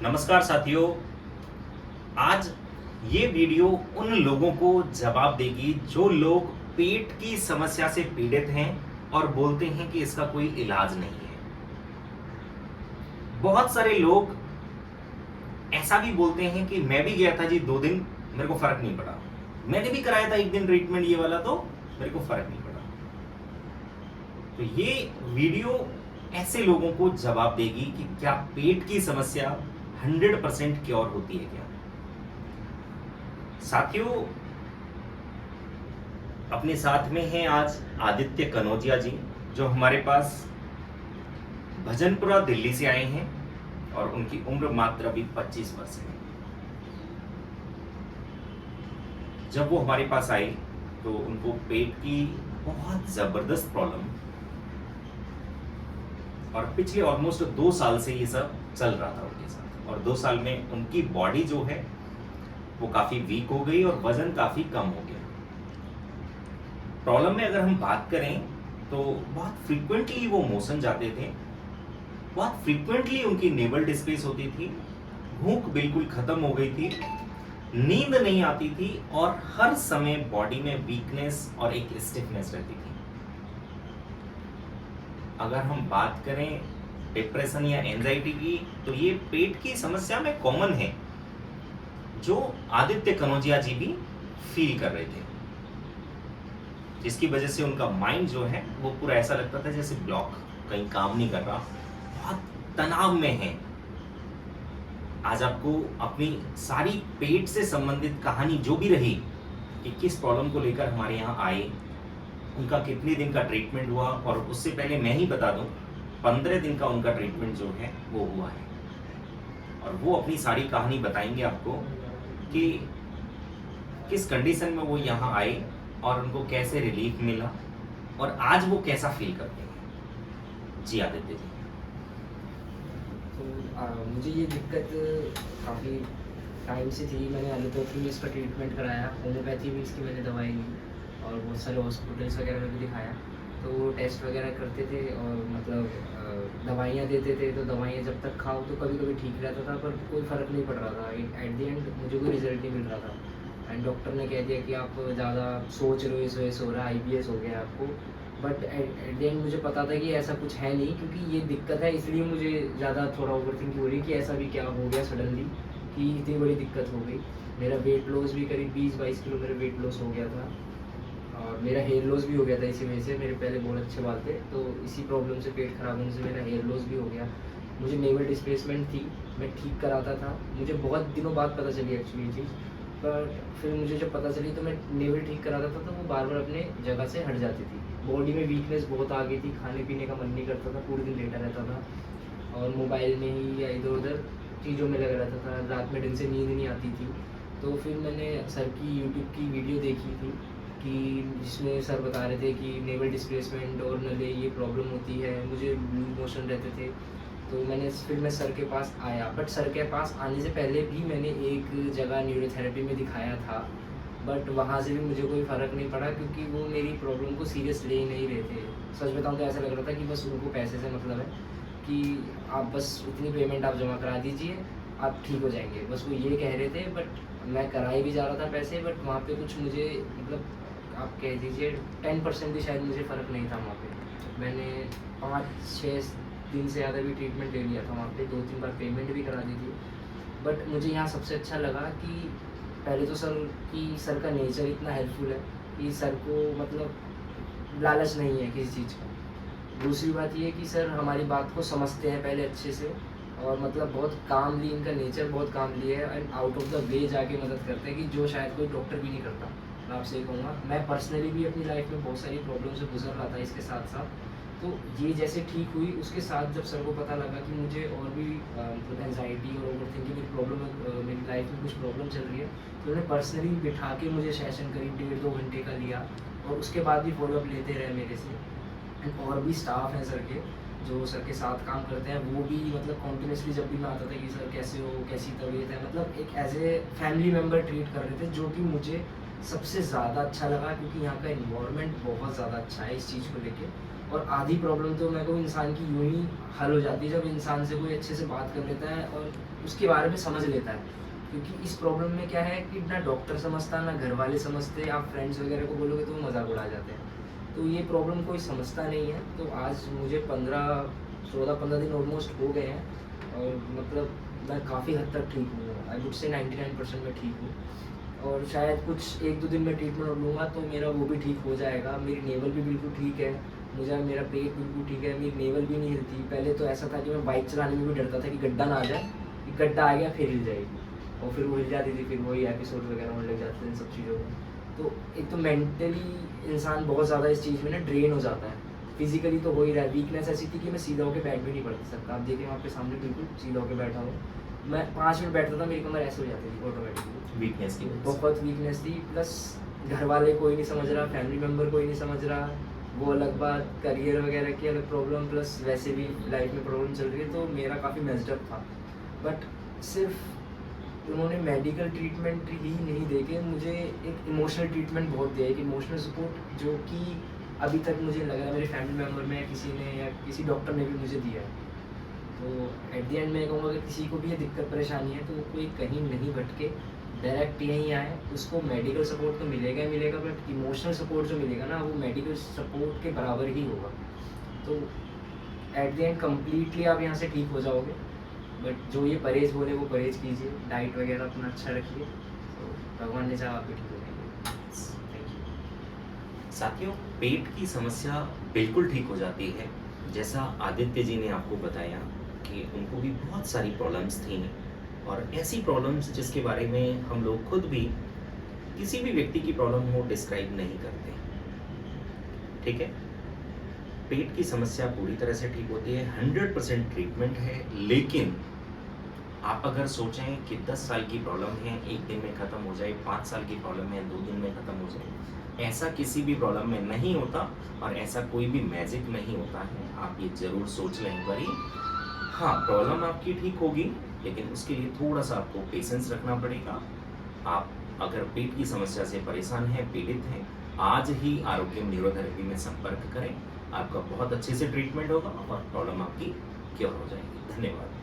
नमस्कार साथियों। आज ये वीडियो उन लोगों को जवाब देगी जो लोग पेट की समस्या से पीड़ित हैं और बोलते हैं कि इसका कोई इलाज नहीं है। बहुत सारे लोग ऐसा भी बोलते हैं कि मैं भी गया था जी 2 दिन, मेरे को फर्क नहीं पड़ा। मैंने भी कराया था 1 दिन ट्रीटमेंट ये वाला, तो मेरे को फर्क नहीं पड़ा। तो ये वीडियो ऐसे लोगों को जवाब देगी कि क्या पेट की समस्या 100% क्योर होती है क्या। साथियों, अपने साथ में हैं आज आदित्य कनौजिया जी, जो हमारे पास भजनपुरा दिल्ली से आए हैं और उनकी उम्र मात्र अभी 25 वर्ष है। जब वो हमारे पास आए तो उनको पेट की बहुत जबरदस्त प्रॉब्लम और पिछले ऑलमोस्ट 2 साल से ये सब चल रहा था उनके साथ, और 2 साल में उनकी बॉडी जो है वो काफी वीक हो गई और वजन काफी कम हो गया। प्रॉब्लम में अगर हम बात करें तो बहुत फ्रीक्वेंटली वो मोशन जाते थे, बहुत फ्रीक्वेंटली उनकी नेवल डिस्प्लेस होती थी, भूख बिल्कुल खत्म हो गई थी, नींद नहीं आती थी और हर समय बॉडी में वीकनेस और एक स्टिफनेस रहती थी। अगर हम बात करें डिप्रेशन या एंजाइटी की, तो ये पेट की समस्या में कॉमन है, जो आदित्य कनौजिया जी भी फील कर रहे थे, जिसकी वजह से उनका माइंड जो है वो पूरा ऐसा लगता था जैसे ब्लॉक, कहीं काम नहीं कर रहा, बहुत तनाव में है। आज आपको अपनी सारी पेट से संबंधित कहानी जो भी रही कि किस प्रॉब्लम को लेकर हमारे यहाँ आए, उनका कितने दिन का ट्रीटमेंट हुआ, और उससे पहले मैं ही बता दूं 15 दिन का उनका ट्रीटमेंट जो है वो हुआ है, और वो अपनी सारी कहानी बताएंगे आपको कि किस कंडीशन में वो यहाँ आए और उनको कैसे रिलीफ मिला और आज वो कैसा फील करते हैं। जी आदित्य जी। तो मुझे ये दिक्कत काफ़ी टाइम से थी। मैंने एलोपैथी में इसका ट्रीटमेंट कराया, होम्योपैथी में इसकी मैंने दवाई ली और बहुत सारे हॉस्पिटल्स वगैरह में भी दिखाया। तो वो टेस्ट वगैरह करते थे और मतलब दवाइयाँ देते थे, तो दवाइयाँ जब तक खाओ तो कभी कभी ठीक रहता था, पर कोई फ़र्क नहीं पड़ रहा था। एट द एंड मुझे कोई रिजल्ट नहीं मिल रहा था एंड डॉक्टर ने कह दिया कि आप ज़्यादा सोच रहे हो, इस वजह से हो रहा है, IBS हो गया आपको। बट एट द एंड मुझे पता था कि ऐसा कुछ है नहीं, क्योंकि ये दिक्कत है, इसलिए मुझे ज़्यादा थोड़ा ओवर थिंकिंग हो रही कि ऐसा भी क्या हो गया सडनली कि इतनी बड़ी दिक्कत हो गई। मेरा वेट लॉस भी करीब 20-22 किलो मेरा वेट लॉस हो गया था और मेरा हेयर लॉस भी हो गया था इसी वजह से। मेरे पहले बहुत अच्छे बाल थे, तो इसी प्रॉब्लम से, पेट खराब होने से मेरा हेयर लॉस भी हो गया। मुझे नेवल डिस्प्लेसमेंट थी, मैं ठीक कराता था, मुझे बहुत दिनों बाद पता चली एक्चुअली ये चीज़। पर फिर मुझे जब पता चली तो मैं नेवल ठीक कराता था तो वो बार बार अपने जगह से हट जाती थी। बॉडी में वीकनेस बहुत आ गई थी, खाने पीने का मन नहीं करता था, पूरे दिन लेटा रहता था और मोबाइल में ही या इधर उधर चीज़ों में लगा रहता था, रात में ढंग से नींद नहीं आती थी। तो फिर मैंने सर की यूट्यूब की वीडियो देखी थी कि जिसमें सर बता रहे थे कि नेवल डिस्प्लेसमेंट और नले ये प्रॉब्लम होती है, मुझे लूज मोशन रहते थे। तो फिर मैं सर के पास आया, बट सर के पास आने से पहले भी मैंने एक जगह न्यूरोथेरेपी में दिखाया था, बट वहाँ से भी मुझे कोई फ़र्क नहीं पड़ा, क्योंकि वो मेरी प्रॉब्लम को सीरियस ले ही नहीं रहे थे। सच बताऊँ तो ऐसा लग रहा था कि बस उनको पैसे से मतलब है कि आप बस इतनी पेमेंट आप जमा करा दीजिए, आप ठीक हो जाएंगे, बस वो ये कह रहे थे। बट मैं कराए भी जा रहा था पैसे, बट वहाँ पे कुछ मुझे मतलब आप कह दीजिए 10% भी शायद मुझे फ़र्क नहीं था वहाँ पे। मैंने 5-6 दिन से ज़्यादा भी ट्रीटमेंट ले लिया था वहाँ पे, 2-3 बार पेमेंट भी करा दी थी। बट मुझे यहाँ सबसे अच्छा लगा कि पहले तो सर का नेचर इतना हेल्पफुल है कि सर को मतलब लालच नहीं है किसी चीज़ का। दूसरी बात ये है कि सर हमारी बात को समझते हैं पहले अच्छे से, और मतलब बहुत कामली, इनका नेचर बहुत कामली है and out of the way जाके मदद करते हैं कि जो शायद कोई डॉक्टर भी नहीं करता। मैं आपसे ये कहूँगा, मैं पर्सनली भी अपनी लाइफ में बहुत सारी प्रॉब्लम से गुजर रहा था इसके साथ साथ। तो ये जैसे ठीक हुई, उसके साथ जब सर को पता लगा कि मुझे और भी मतलब एंजाइटी और ओवर थिंकिंग की प्रॉब्लम, मेरी लाइफ में कुछ प्रॉब्लम चल रही है, तो उन्होंने पर्सनली बिठा के मुझे सेशन करीब 1.5-2 घंटे का लिया और उसके बाद भी फॉलोअप लेते रहे मेरे से। एंड और भी स्टाफ हैं सर के जो सर के साथ काम करते हैं, वो भी मतलब कॉन्टिन्यूसली जब भी मैं आता था कि सर कैसे हो, कैसी तबीयत है, मतलब एक as a family member treat कर रहे थे, जो कि मुझे सबसे ज़्यादा अच्छा लगा, क्योंकि यहाँ का इन्वायरमेंट बहुत ज़्यादा अच्छा है इस चीज़ को लेके। और आधी प्रॉब्लम तो मेरे को इंसान की यूँ ही हल हो जाती है जब इंसान से कोई अच्छे से बात कर लेता है और उसके बारे में समझ लेता है। क्योंकि इस प्रॉब्लम में क्या है कि ना डॉक्टर समझता, ना घर वाले समझते, आप फ्रेंड्स वगैरह को बोलोगे तो वो मज़ाक उड़ा जाते हैं। तो ये प्रॉब्लम कोई समझता नहीं है। तो आज मुझे 14-15 दिन ऑलमोस्ट हो गए हैं और मतलब मैं काफ़ी हद तक ठीक हूँ। आई वुड से 99% मैं ठीक हूँ और शायद कुछ 1-2 दिन में ट्रीटमेंट और लूँगा तो मेरा वो भी ठीक हो जाएगा। मेरी नेवल भी बिल्कुल ठीक है, मुझे मेरा पेट बिल्कुल ठीक है, मेरी नेवल भी नहीं हिलती। पहले तो ऐसा था कि मैं बाइक चलाने में भी डरता था कि गड्ढा ना आ जाए, कि गड्ढा आ गया फिर हिल जाएगी और फिर वो हिल जाती थी, फिर वही एपिसोड वगैरह होने लग जाते थे इन सब चीज़ों में। तो एक तो मेंटली इंसान बहुत ज़्यादा इस चीज़ में ना ड्रेन हो जाता है। फिजिकली तो हो ही रहा है, वीकनेस ऐसी थी कि मैं सीधा होकर बैठ भी नहीं पड़ सकता। आप देखिए मैं आपके सामने बिल्कुल सीधा होकर बैठा हूँ, मैं 5 मिनट बैठता था मेरी कमर ऐसे हो जाती थी ऑटोमेटिकली। वीकनेस की वजह से। बहुत वीकनेस थी, प्लस घर वाले कोई नहीं समझ रहा, फैमिली मेम्बर कोई नहीं समझ रहा, वो अलग बात, करियर वगैरह की अलग प्रॉब्लम, प्लस वैसे भी लाइफ में प्रॉब्लम चल रही है तो मेरा काफ़ी मेस्ड अप था। बट सिर्फ उन्होंने मेडिकल ट्रीटमेंट ही नहीं दे के मुझे एक इमोशनल ट्रीटमेंट बहुत दिया, एक इमोशनल सपोर्ट जो कि अभी तक मुझे लग रहा है मेरे फैमिली मेम्बर में किसी ने या किसी डॉक्टर ने भी मुझे दिया है। तो एट द एंड मैं कहूँगा अगर किसी को भी ये दिक्कत परेशानी है तो वो कोई कहीं नहीं भटके, डायरेक्ट यहीं आए। उसको मेडिकल सपोर्ट तो मिलेगा ही मिलेगा, बट इमोशनल सपोर्ट जो मिलेगा ना वो मेडिकल सपोर्ट के बराबर ही होगा। तो एट द एंड कम्प्लीटली आप यहाँ से ठीक हो जाओगे। बट जो ये परहेज़ बोले वो परहेज़ कीजिए, डाइट वगैरह अपना अच्छा रखिए, तो भगवान ने चाहा आप भी ठीक हो जाएंगे। Thank you. साथियों, पेट की समस्या बिल्कुल ठीक हो जाती है। जैसा आदित्य जी ने आपको बताया कि उनको भी बहुत सारी प्रॉब्लम्स थी और ऐसी प्रॉब्लम्स जिसके बारे में हम लोग खुद भी किसी भी व्यक्ति की प्रॉब्लम हो डिस्क्राइब नहीं करते। ठीक है, पेट की समस्या पूरी तरह से ठीक होती है, 100% ट्रीटमेंट है। लेकिन आप अगर सोचें कि 10 साल की प्रॉब्लम है 1 दिन में ख़त्म हो जाए, 5 साल की प्रॉब्लम है 2 दिन में ख़त्म हो जाए, ऐसा किसी भी प्रॉब्लम में नहीं होता और ऐसा कोई भी मैजिक नहीं होता है। आप ये ज़रूर सोच लें एक बारी। हाँ, प्रॉब्लम आपकी ठीक होगी, लेकिन उसके लिए थोड़ा-सा आपको पेशेंस रखना पड़ेगा। आप अगर पेट की समस्या से परेशान हैं, पीड़ित हैं, आज ही आरोग्यम न्यूरोथेरेपी में संपर्क करें। आपका बहुत अच्छे से ट्रीटमेंट होगा और प्रॉब्लम आपकी क्योर हो जाएगी। धन्यवाद।